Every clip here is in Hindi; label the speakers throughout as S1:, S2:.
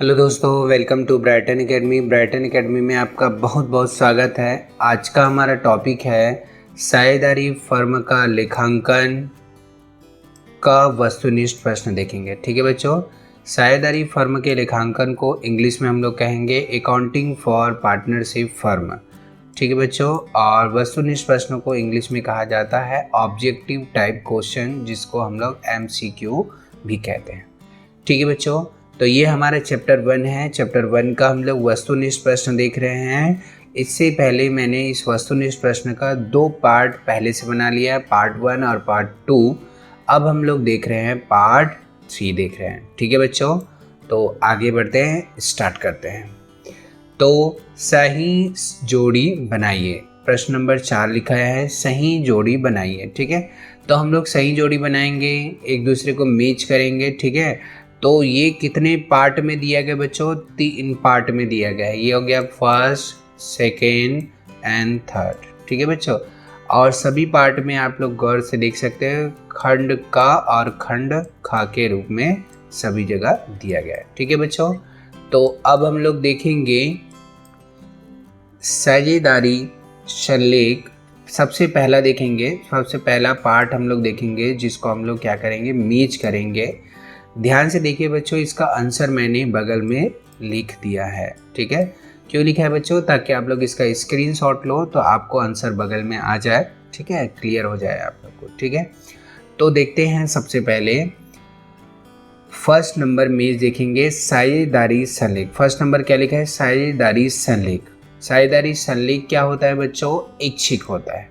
S1: हेलो दोस्तों, welcome to Brighton academy. Brighton academy में आपका बहुत बहुत स्वागत है। आज का हमारा टॉपिक है साझेदारी फर्म का लेखांकन का वस्तुनिष्ठ प्रश्न देखेंगे। ठीक है बच्चों, साझेदारी फर्म के लेखांकन को इंग्लिश में हम लोग कहेंगे अकाउंटिंग फॉर पार्टनरशिप फर्म। ठीक है बच्चों, और वस्तुनिष्ठ प्रश्नों को इंग्लिश में कहा जाता है ऑब्जेक्टिव टाइप क्वेश्चन, जिसको हम लोग MCQ भी कहते हैं। ठीक है बच्चों, तो ये हमारा चैप्टर 1 है। चैप्टर 1 का हम लोग वस्तुनिष्ठ प्रश्न देख रहे हैं। इससे पहले मैंने इस वस्तुनिष्ठ प्रश्न का 2 पार्ट पहले से बना लिया है, पार्ट 1 और पार्ट 2। अब हम लोग देख रहे हैं पार्ट 3 देख रहे हैं। ठीक है बच्चों, तो आगे बढ़ते हैं, स्टार्ट करते हैं। तो सही जोड़ी बनाइए। प्रश्न नंबर 4 लिखा है सही जोड़ी बनाइए। ठीक है, तो हम लोग सही जोड़ी बनाएंगे, एक दूसरे को मैच करेंगे। ठीक है, तो ये कितने पार्ट में दिया गया बच्चों? 3 पार्ट में दिया गया है। ये हो गया फर्स्ट, सेकेंड एंड थर्ड। ठीक है बच्चों, और सभी पार्ट में आप लोग गौर से देख सकते हैं खंड का और खंड खा के रूप में सभी जगह दिया गया है। ठीक है बच्चों, तो अब हम लोग देखेंगे साझेदारी संलेख। सबसे पहला देखेंगे, सबसे पहला पार्ट हम लोग देखेंगे जिसको हम लोग क्या करेंगे, मैच करेंगे। ध्यान से देखिए बच्चों, इसका आंसर मैंने बगल में लिख दिया है। ठीक है, क्यों लिखा है बच्चों? ताकि आप लोग इसका स्क्रीनशॉट लो तो आपको आंसर बगल में आ जाए। ठीक है, क्लियर हो जाए आप लोग को। ठीक है, तो देखते हैं सबसे पहले फर्स्ट नंबर में देखेंगे साझेदारी संलेख। फर्स्ट नंबर क्या लिखा है? साझेदारी संलेख। साझेदारी संलेख क्या होता है बच्चों? ऐच्छिक होता है।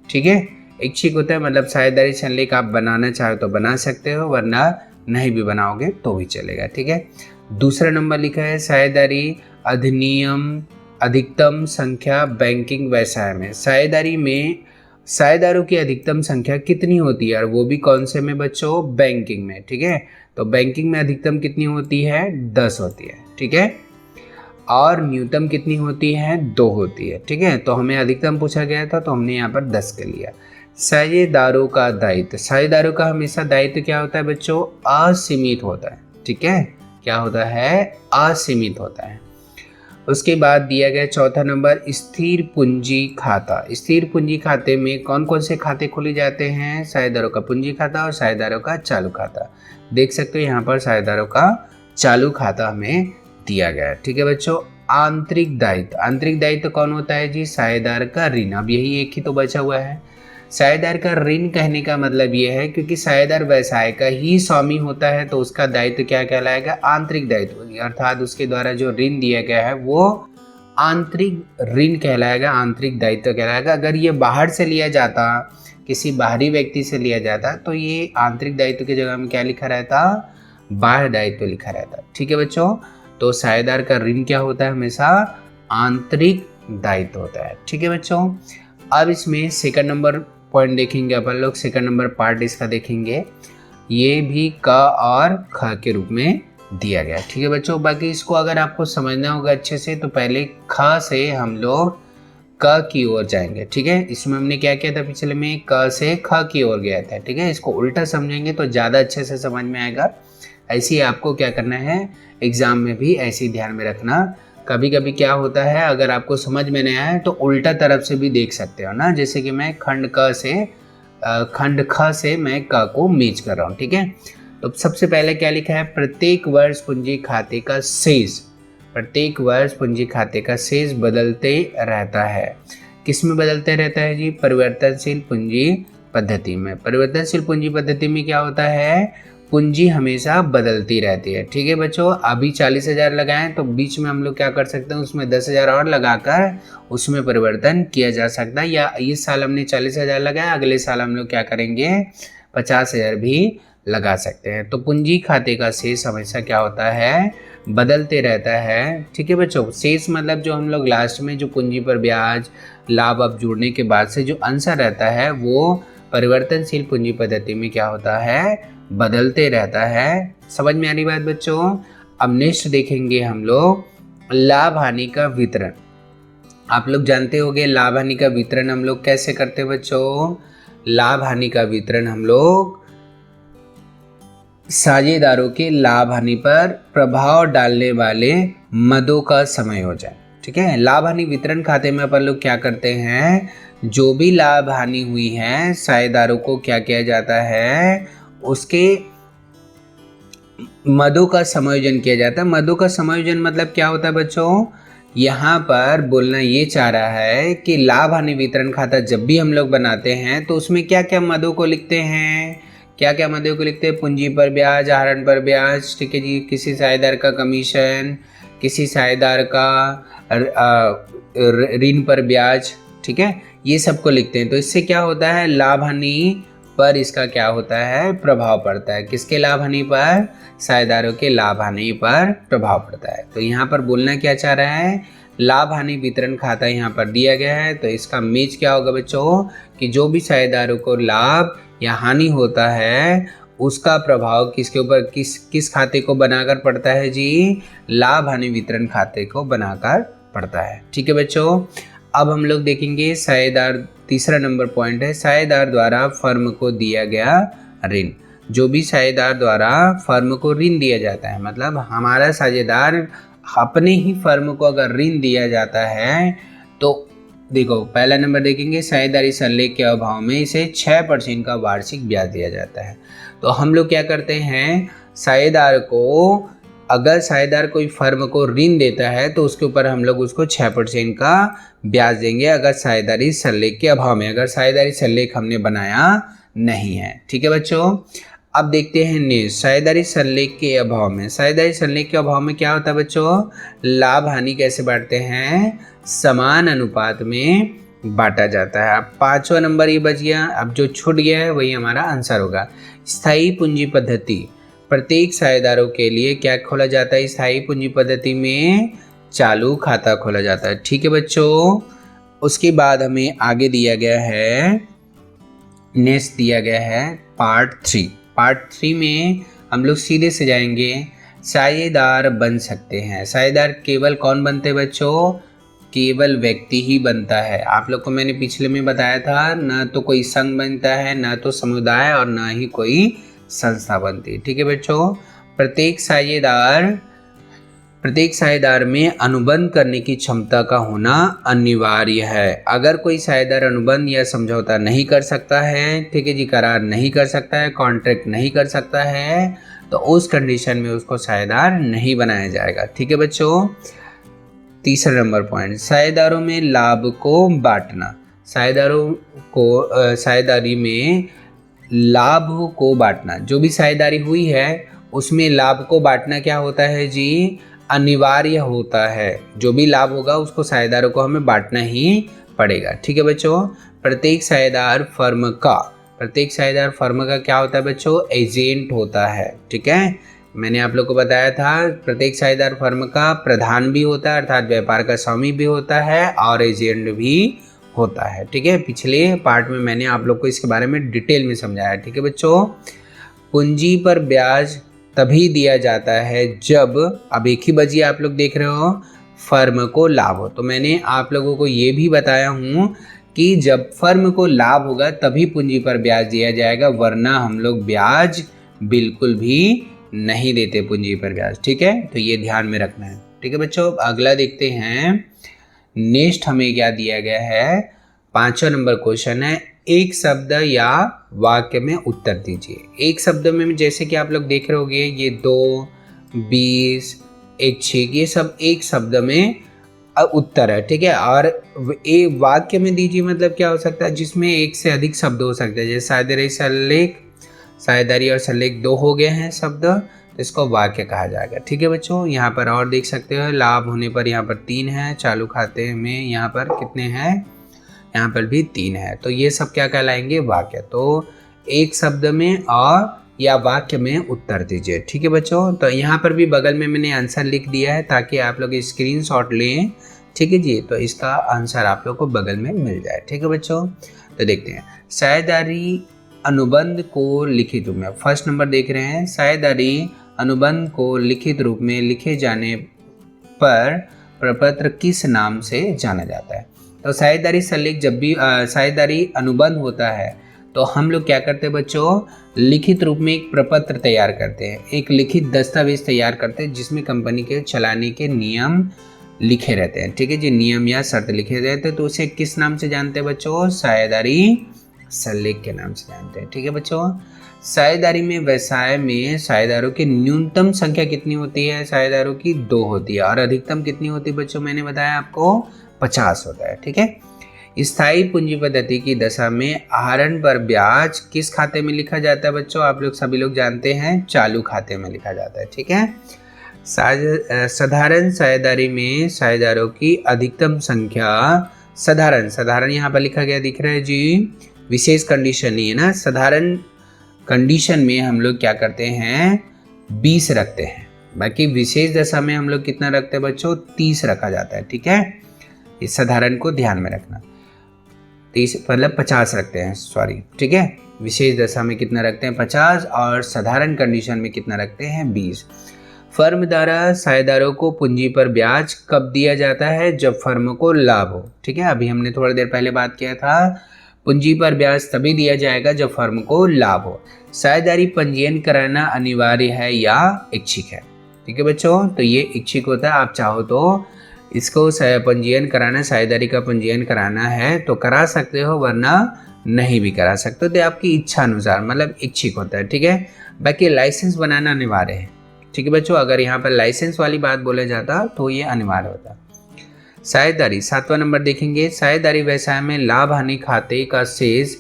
S1: ठीक है, ऐच्छिक होता है, मतलब साझेदारी संलेख आप बनाना चाहो तो बना सकते हो, वरना नहीं भी बनाओगे तो भी चलेगा। ठीक है, दूसरा नंबर लिखा है साझेदारी अधिनियम अधिकतम संख्या बैंकिंग व्यवसाय में। साझेदारी में साझेदारों की अधिकतम संख्या कितनी होती है, और वो भी कौन से में बच्चों? बैंकिंग में। ठीक है, तो बैंकिंग में अधिकतम कितनी होती है? 10 होती है। ठीक है, और न्यूनतम कितनी होती है? 2 होती है। ठीक है, तो हमें अधिकतम पूछा गया था तो हमने यहाँ पर 10 कर लिया। साझेदारों का दायित्व। साझेदारों का हमेशा दायित्व क्या होता है बच्चों? असीमित होता है। ठीक है, क्या होता है? असीमित होता है। उसके बाद दिया गया चौथा नंबर स्थिर पूंजी खाता। स्थिर पूंजी खाते में कौन कौन से खाते खोले जाते हैं? साझेदारों का पूंजी खाता और साझेदारों का चालू खाता। देख सकते हो यहाँ पर साझेदारों का चालू खाता हमें दिया गया है। ठीक है बच्चों, आंतरिक दायित्व। आंतरिक दायित्व कौन होता है जी? साझेदार का ऋण। अब यही एक ही तो बचा हुआ है। साझेदार का ऋण कहने का मतलब ये है क्योंकि साझेदार व्यवसाय का ही स्वामी होता है, तो उसका दायित्व क्या कहलाएगा? आंतरिक दायित्व, अर्थात उसके द्वारा जो ऋण दिया गया है वो आंतरिक ऋण कहलाएगा, आंतरिक दायित्व कहलाएगा। अगर ये बाहर से लिया जाता, किसी बाहरी व्यक्ति से लिया जाता, तो ये आंतरिक दायित्व की जगह में क्या लिखा रहता? बाह्य दायित्व लिखा रहता। ठीक है बच्चों, तो साझेदार का ऋण क्या होता है? हमेशा आंतरिक दायित्व होता है। ठीक है बच्चों, अब इसमें सेकंड नंबर पॉइंट देखेंगे अपन लोग, सेकंड नंबर पार्ट इसका देखेंगे। ये भी क और ख के रूप में दिया गया। ठीक है बच्चों, बाकी इसको अगर आपको समझना होगा अच्छे से तो पहले ख से हम लोग क की ओर जाएंगे। ठीक है, इसमें हमने क्या किया था पिछले में? क से ख की ओर गया था। ठीक है, इसको उल्टा समझेंगे तो ज़्यादा अच्छे से समझ में आएगा। ऐसे ही आपको क्या करना है, एग्जाम में भी ऐसे ही ध्यान में रखना। कभी कभी क्या होता है, अगर आपको समझ में नहीं आया तो उल्टा तरफ से भी देख सकते हो ना, जैसे कि मैं खंड ख से मैं क को मैच कर रहा हूँ। ठीक है, तो सबसे पहले क्या लिखा है? प्रत्येक वर्ष पूंजी खाते का शेष, प्रत्येक वर्ष पूंजी खाते का शेष बदलते रहता है। किस में बदलते रहता है जी? परिवर्तनशील पूंजी पद्धति में। परिवर्तनशील पूंजी पद्धति में क्या होता है? पूंजी हमेशा बदलती रहती है। ठीक है बच्चों, अभी 40,000 लगाएं तो बीच में हम लोग क्या कर सकते हैं, उसमें 10,000 और लगाकर उसमें परिवर्तन किया जा सकता है। या इस साल हमने 40,000 लगाया, अगले साल हम लोग क्या करेंगे? 50,000 भी लगा सकते हैं। तो पूंजी खाते का शेष हमेशा क्या होता है? बदलते रहता है। ठीक है बच्चों, शेष मतलब जो हम लोग लास्ट में जो पूंजी पर ब्याज लाभ अब जोड़ने के बाद से जो आंसर रहता है वो परिवर्तनशील पूंजी पद्धति में क्या होता है? बदलते रहता है। समझ में आ रही बात बच्चों? अब नेक्स्ट देखेंगे हम लोग लाभ हानि का वितरण। आप लोग जानते होंगे लाभ हानि का वितरण हम लोग कैसे करते हैं बच्चों? लाभ हानि का वितरण हम लोग साझेदारों के लाभ हानि पर प्रभाव डालने वाले मदों का संयोजन। ठीक है, लाभ हानि वितरण खाते में अपन लोग क्या करते हैं, जो भी लाभ हानि हुई है साझेदारों को क्या किया जाता है, उसके मदों का समायोजन किया जाता है। मदों का समायोजन मतलब क्या होता है बच्चों, यहाँ पर बोलना ये चाह रहा है कि लाभ हानि वितरण खाता जब भी हम लोग बनाते हैं तो उसमें क्या क्या मदों को लिखते हैं, क्या क्या मदों को लिखते हैं, पूंजी पर ब्याज, आहरण पर ब्याज, ठीक है जी, किसी साझेदार का कमीशन, किसी साझेदार का ऋण पर ब्याज, ठीक है, ये सबको लिखते हैं। तो इससे क्या होता है, लाभ हानि पर इसका क्या होता है, प्रभाव पड़ता है। किसके लाभ हानि पर, साझेदारों के लाभ हानि पर प्रभाव पड़ता है। तो यहाँ पर बोलना क्या चाह रहा है, लाभ हानि वितरण खाता यहाँ पर दिया गया है, तो इसका मीज क्या होगा बच्चों, कि जो भी साझेदारों को लाभ या हानि होता है उसका प्रभाव किसके ऊपर, किस खाते को बनाकर पड़ता है जी, लाभ हानि वितरण खाते को बनाकर पड़ता है। ठीक है बच्चों, अब हम लोग देखेंगे साझेदार, तीसरा नंबर पॉइंट है साझेदार द्वारा फर्म को दिया गया ऋण। जो भी साझेदार द्वारा फर्म को ऋण दिया जाता है, मतलब हमारा साझेदार अपने ही फर्म को अगर ऋण दिया जाता है तो देखो पहला नंबर देखेंगे, साझेदारी संलेख के अभाव में इसे 6% का वार्षिक ब्याज दिया जाता है। तो हम लोग क्या करते हैं, साझेदार को, अगर साझेदार कोई फर्म को ऋण देता है तो उसके ऊपर हम लोग उसको 6% का ब्याज देंगे, अगर साझेदारी संलेख के अभाव में, अगर साझेदारी संलेख हमने बनाया नहीं है। ठीक है बच्चों, अब देखते हैं नेक्स्ट, साझेदारी संलेख के अभाव में। साझेदारी संलेख के अभाव में क्या होता है बच्चों, लाभ हानि कैसे बांटते हैं, समान अनुपात में बांटा जाता है। अब 5वां नंबर ये बच गया, अब जो छूट गया है वही हमारा आंसर होगा। स्थायी पूंजी पद्धति, प्रत्येक साझेदारों के लिए क्या खोला जाता है, स्थायी पूंजी पद्धति में चालू खाता खोला जाता है। ठीक है बच्चों, उसके बाद हमें आगे दिया गया है, नेक्स्ट दिया गया है पार्ट 3। पार्ट 3 में हम लोग सीधे से जाएंगे, साझेदार बन सकते हैं। साझेदार केवल कौन बनते हैं बच्चों, केवल व्यक्ति ही बनता है। आप लोग को मैंने पिछले में बताया था, ना तो कोई संघ बनता है, ना तो समुदाय, और ना ही कोई संस्था बनती है। ठीक है बच्चों, प्रत्येक साझेदार में अनुबंध करने की क्षमता का होना अनिवार्य है। अगर कोई साझेदार अनुबंध या समझौता नहीं कर सकता है, ठीक है जी, करार नहीं कर सकता है, कॉन्ट्रैक्ट नहीं कर सकता है, तो उस कंडीशन में उसको साझेदार नहीं बनाया जाएगा। ठीक है बच्चों, तीसरा नंबर पॉइंट, साझेदारों में लाभ को बांटना। साझेदारों को साझेदारी में लाभ को बांटना, जो भी साझेदारी हुई है उसमें लाभ को बांटना क्या होता है जी, अनिवार्य होता है। जो भी लाभ होगा उसको साझेदारों को हमें बांटना ही पड़ेगा। ठीक है बच्चों, प्रत्येक साझेदार फर्म का क्या होता है बच्चों, एजेंट होता है। ठीक है, मैंने आप लोग को बताया था प्रत्येक साझेदार फर्म का प्रधान भी होता है, अर्थात व्यापार का स्वामी भी होता है, और एजेंट भी होता है। ठीक है, पिछले पार्ट में मैंने आप लोग को इसके बारे में डिटेल में समझाया। ठीक है बच्चों, पूंजी पर ब्याज तभी दिया जाता है जब, अब एक ही बजी आप लोग देख रहे हो, फर्म को लाभ हो। तो मैंने आप लोगों को ये भी बताया हूँ कि जब फर्म को लाभ होगा तभी पूंजी पर ब्याज दिया जाएगा, वरना हम लोग ब्याज बिल्कुल भी नहीं देते पूंजी पर ब्याज। ठीक है, तो ये ध्यान में रखना है। ठीक है बच्चों, अगला देखते हैं, नेक्स्ट हमें क्या दिया गया है, 5वां नंबर क्वेश्चन है, एक शब्द या वाक्य में उत्तर दीजिए। एक शब्द में जैसे कि आप लोग देख रहे होंगे, ये 2, 20, ऐच्छिक, ये सब एक शब्द में उत्तर है। ठीक है, और एक वाक्य में दीजिए मतलब क्या हो सकता है, जिसमें एक से अधिक शब्द हो सकते हैं। जैसे साझेदारी और संलेख 2 हो गए हैं शब्द, तो इसको वाक्य कहा जाएगा। ठीक है बच्चों, यहाँ पर और देख सकते हो, लाभ होने पर यहाँ पर 3 है, चालू खाते में यहाँ पर कितने हैं, यहाँ पर भी 3 है। तो ये सब क्या कहलाएंगे, वाक्य। तो एक शब्द में और या वाक्य में उत्तर दीजिए। ठीक है बच्चों, तो यहाँ पर भी बगल में मैंने आंसर लिख दिया है ताकि आप लोग स्क्रीनशॉट लें। ठीक है जी, तो इसका आंसर आप लोग को बगल में मिल जाए। ठीक है बच्चों, तो देखते हैं, साझेदारी अनुबंध को लिखित रूप में, फर्स्ट नंबर देख रहे हैं, साझेदारी अनुबंध को लिखित रूप में लिखे जाने पर प्रपत्र किस नाम से जाना जाता है। तो साझेदारी संलेख, जब भी साझेदारी अनुबंध होता है तो हम लोग क्या करते हैं बच्चों, लिखित रूप में एक प्रपत्र तैयार करते हैं, एक लिखित दस्तावेज तैयार करते हैं जिसमें कंपनी के चलाने के नियम लिखे रहते हैं। ठीक है जी, नियम या शर्त लिखे रहते हैं। तो उसे किस नाम से जानते हैं बच्चों, साझेदारी सल्लेख के नाम से जानते हैं। ठीक है बच्चों, साझेदारी में व्यवसाय में साझेदारों की न्यूनतम संख्या कितनी होती है, साझेदारों की 2 होती है, और अधिकतम कितनी होती है बच्चों, मैंने बताया आपको 50 होता है। ठीक है, स्थायी पूंजी पद्धति की दशा में आहरण पर ब्याज किस खाते में लिखा जाता है बच्चों, आप लोग सभी लोग जानते हैं चालू खाते में लिखा जाता है। ठीक है, साधारण साझेदारी में साझेदारों की अधिकतम संख्या, साधारण यहाँ पर लिखा गया दिख रहा है जी, विशेष कंडीशन नहीं है ना, साधारण कंडीशन में हम लोग क्या करते हैं 20 रखते हैं, बाकी विशेष दशा में हम लोग कितना रखते हैं बच्चों, 30 रखा जाता है। ठीक है, इस साधारण को ध्यान में रखना, 30 मतलब 50 रखते हैं, सॉरी। ठीक है, विशेष दशा में कितना रखते हैं 50, और साधारण कंडीशन में कितना रखते हैं 20। फर्म द्वारा साझेदारों को पूंजी पर ब्याज कब दिया जाता है, जब फर्म को लाभ हो। ठीक है, अभी हमने थोड़ी देर पहले बात किया था, पूंजी पर ब्याज तभी दिया जाएगा जब फर्म को लाभ हो। साझेदारी पंजीयन कराना अनिवार्य है या इच्छिक है। ठीक है बच्चों, तो ये इच्छिक होता है, आप चाहो तो इसको पंजीयन कराना, साझेदारी का पंजीयन कराना है तो करा सकते हो, वरना नहीं भी करा सकते हो, तो आपकी इच्छा अनुसार, मतलब इच्छिक होता है। ठीक है, बाकी लाइसेंस बनाना अनिवार्य है। ठीक है बच्चों, अगर यहाँ पर लाइसेंस वाली बात बोला जाता तो ये अनिवार्य होता। साझेदारी 7वां नंबर देखेंगे, साझेदारी व्यवसाय में लाभ हानि खाते का शेष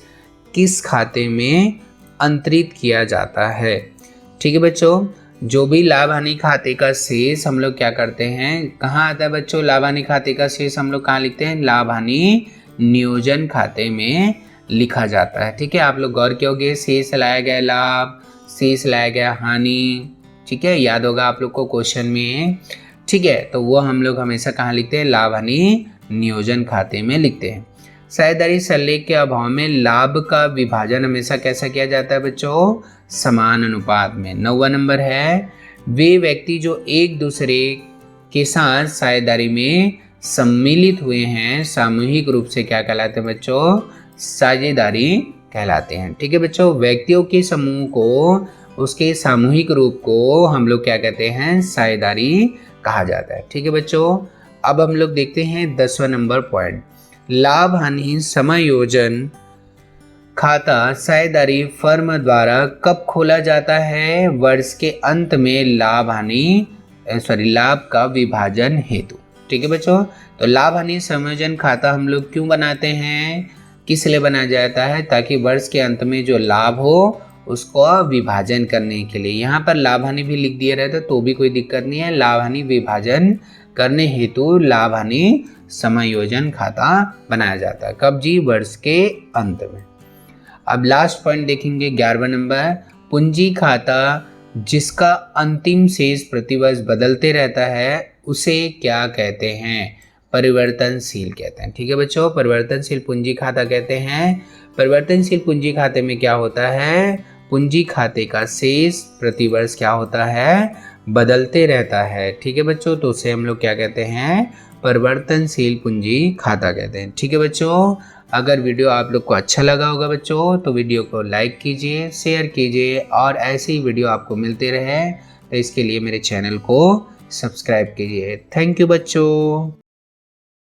S1: किस खाते में अंतरित किया जाता है। ठीक है बच्चों, जो भी लाभ हानि खाते का शेष हम लोग क्या करते हैं, कहाँ आता है बच्चों, लाभ हानि खाते का शेष हम लोग कहाँ लिखते हैं, लाभ हानि नियोजन खाते में लिखा जाता है। ठीक है, आप लोग गौर कियोगे, शेष लाया गया लाभ, शेष लाया गया हानि। ठीक है, याद होगा आप लोग को क्वेश्चन में। ठीक है, तो वो हम लोग हमेशा कहाँ लिखते हैं, लाभ हानि नियोजन खाते में लिखते हैं। साझेदारी सल्लेख के अभाव में लाभ का विभाजन हमेशा कैसा किया जाता है बच्चों, समान अनुपात में। 9वां नंबर है, वे व्यक्ति जो एक दूसरे के साथ साझेदारी में सम्मिलित हुए हैं सामूहिक रूप से क्या कहलाते हैं बच्चों, साझेदारी कहलाते हैं। ठीक है बच्चों, व्यक्तियों के समूह को, उसके सामूहिक रूप को हम लोग क्या कहते हैं, साझेदारी कहा जाता है। ठीक है बच्चों, अब हम लोग देखते हैं 10वां नंबर पॉइंट, लाभ हानि समायोजन खाता साझेदारी फर्म द्वारा कब खोला जाता है, वर्ष के अंत में लाभ का विभाजन हेतु। ठीक है बच्चों, तो लाभ हानि समायोजन खाता हम लोग क्यों बनाते हैं, किस लिए बनाया जाता है, ताकि वर्ष के अंत में जो लाभ हो उसको विभाजन करने के लिए। यहाँ पर लाभ हानि भी लिख दिया रहता तो भी कोई दिक्कत नहीं है, लाभ हानि विभाजन करने हेतु लाभ हानि समायोजन खाता बनाया जाता है। कब जी, वर्ष के अंत में। अब लास्ट पॉइंट देखेंगे 11वां नंबर, पूंजी खाता जिसका अंतिम शेष प्रतिवर्ष बदलते रहता है उसे क्या कहते हैं, परिवर्तनशील कहते हैं। ठीक है बच्चों, परिवर्तनशील पूंजी खाता कहते हैं। परिवर्तनशील पूंजी खाते में क्या होता है, पूंजी खाते का शेष प्रतिवर्ष क्या होता है, बदलते रहता है। ठीक है बच्चों, तो उसे हम लोग क्या कहते हैं, परिवर्तनशील पूंजी खाता कहते हैं। ठीक है बच्चों, अगर वीडियो आप लोग को अच्छा लगा होगा बच्चों तो वीडियो को लाइक कीजिए, शेयर कीजिए, और ऐसे ही वीडियो आपको मिलते रहे तो इसके लिए मेरे चैनल को सब्सक्राइब कीजिए। थैंक यू बच्चों।